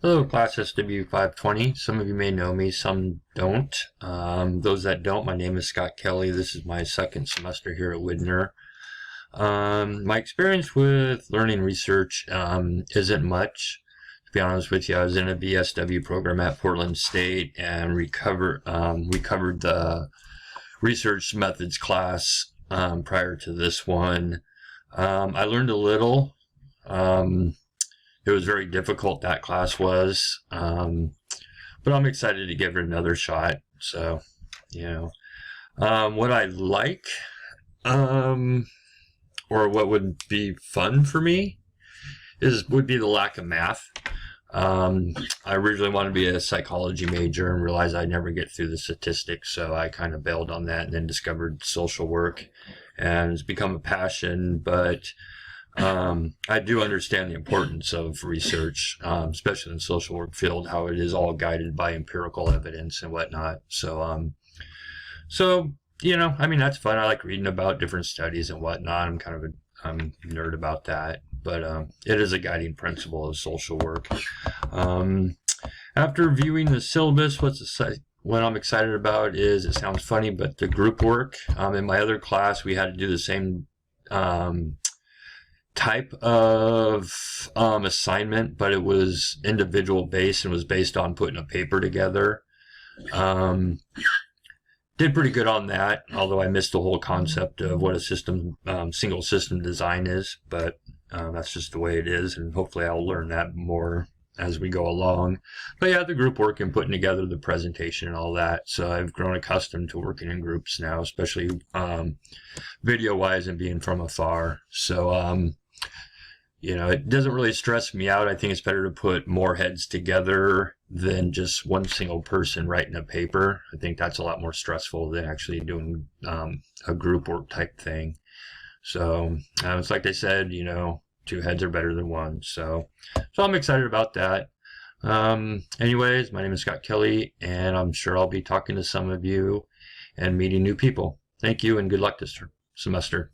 Hello, class SW520. Some of you may know me, some don't. Those that don't, my name is Scott Kelly. This is my second semester here at Widner. My experience with learning research isn't much. To be honest with you, I was in a BSW program at Portland State, and we covered the research methods class prior to this one. I learned a little. It was very difficult, that class was, but I'm excited to give it another shot. So, what I like, or what would be fun for me would be the lack of math. I originally wanted to be a psychology major and realized I'd never get through the statistics, so I kind of bailed on that and then discovered social work, and it's become a passion. But I do understand the importance of research, especially in the social work field, how it is all guided by empirical evidence and whatnot. So, that's fun. I like reading about different studies and whatnot. I'm kind of a nerd about that, but it is a guiding principle of social work. After viewing the syllabus, what I'm excited about is, it sounds funny, but the group work. In my other class, we had to do the same type of assignment, but it was individual based and was based on putting a paper together. Did pretty good on that, although I missed the whole concept of what a single system design is, but that's just the way it is, and hopefully I'll learn that more as we go along. But yeah, the group work and putting together the presentation and all that, so I've grown accustomed to working in groups now, especially video-wise and being from afar. So, it doesn't really stress me out. I think it's better to put more heads together than just one single person writing a paper. I think that's a lot more stressful than actually doing a group work type thing. So it's like they said, two heads are better than one. So I'm excited about that. Anyways, my name is Scott Kelly, and I'm sure I'll be talking to some of you and meeting new people. Thank you, and good luck this semester.